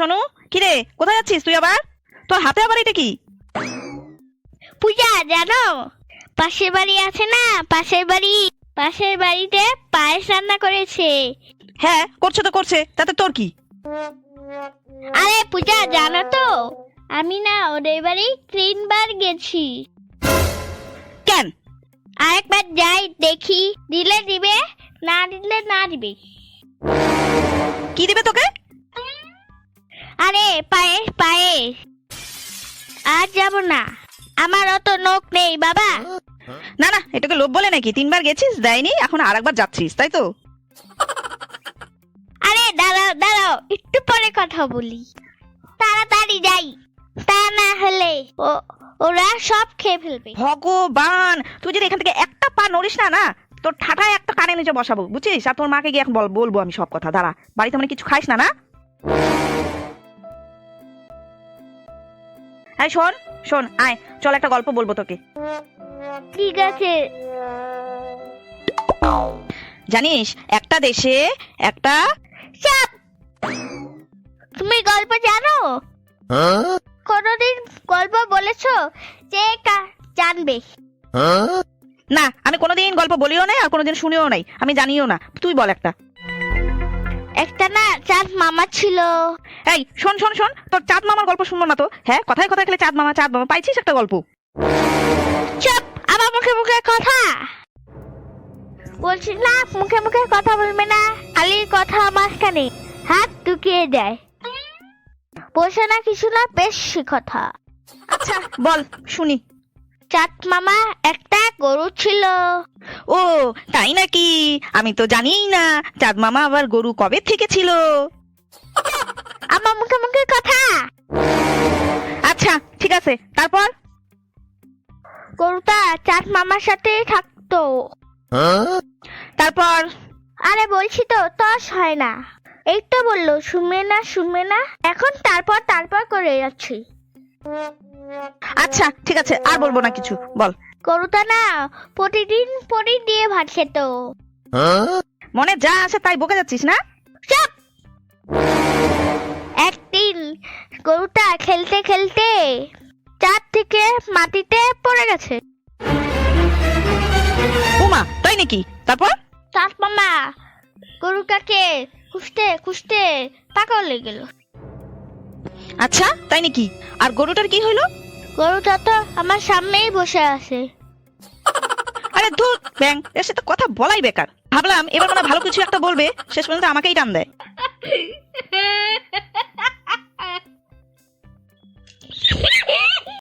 সোনু, কিরে কোথায় যাচ্ছিস তুই আবার? তোর হাতে আবার এটা কি? পূজা জানো, পাশের বাড়ি আছে না, পাশের বাড়িতে পায়েস রান্না করেছে। হ্যাঁ করছে তো করছে, তাতে তোর কি? আরে পূজা জানো তো, আমি না ওদের বাড়ি 3 বার গেছি। কেন? আরেকবার যাই দেখি, দিলে দিবে, না দিলে না দিবে। কি দিবে তোকে? আরে পায়েস পায়েস। আর যাব না, আমার অত নখ নেই বাবা। না না, এটাকে লোভ বলে নাকি? 3 বার গেছিস দেয়নি, এখন আরেকবার যাচ্ছিস তাই তো? আরে দাঁড়াও দাঁড়াও, একটু পরে কথা বলি, তাড়াতাড়ি যাই, তা না হলে ওরা সব খেয়ে ফেলবে। ভগবান, তুই যদি এখান থেকে একটা পা নড়িস না না, তোর ঠাটায় একটা কানে নিচে বসাবো বুঝছিস? আর তোর মাকে গিয়ে এখন বলবো আমি সব কথা। দাঁড়া, বাড়িতে মানে কিছু খাইস না না? এই শোন শোন, আয় চল একটা গল্প বলবো তোকে। ঠিক আছে। জানিস একটা দেশে একটা চাপ। তুমি গল্প জানো? কোনদিন গল্প বলেছো যে জানবে? না, আমি কোনোদিন গল্প বলিও নাই আর কোনোদিন শুনিও নাই, আমি জানিও না। তুই বল একটা। একটা না চাঁদ মামা ছিল। এই শোন শোন শোন, তোর চাঁদ মামার গল্প শুনবো না তো? হ্যাঁ, কথায় কথায় খেলে চাঁদ মামা পাইছিস একটা গল্প? চুপ, আবার মুখে মুখে কথা বলছি না, মুখে মুখে কথা বলবে না, খালি কথা মাঝখানে হাত ঢুকিয়ে দেয়। বসে না কিছু না, বেশি কথা। আচ্ছা বল শুনি। চাঁদ মামা একটা গরু ছিল। ও তাই নাকি? আমি তো জানিই না চাঁদ মামা আবার গরু কবে থেকে ছিল। আমার মুখে মুখে কথা। আচ্ছা ঠিক আছে, তারপর? গরুটা চাঁদ মামার সাথে থাকতো। তারপর? আরে বলছি তো, তস হয় না। এই তো বললো, শুনবে না, এখন তারপর তারপর করে যাচ্ছি। আচ্ছা ঠিক আছে, আর বলবো না কিছু, বল। গরুটা না প্রতিদিন পনির দিয়ে ভাত খেত। মনে যা আসে তাই বকে যাচ্ছিস না? চুপ। একদিন গরুটা খেলতে খেলতে চাঁদ থেকে মাটিতে পড়ে গেছে। উমা, তাই নাকি? তারপর? চাঁদ মামা গরুটাকে খুঁজতে খুঁজতে পাগল হয়ে গেল। আচ্ছা তাই নাকি? আর গরুটার কি হইলো? গরুটা তো আমার সামনেই বসে আছে। আরে ধুর ব্যাং, এর সাথে কথা বলাই বেকার। ভাবলাম এবার মানে ভালো কিছু একটা বলবে, শেষ পর্যন্ত আমাকেই টান দেয়।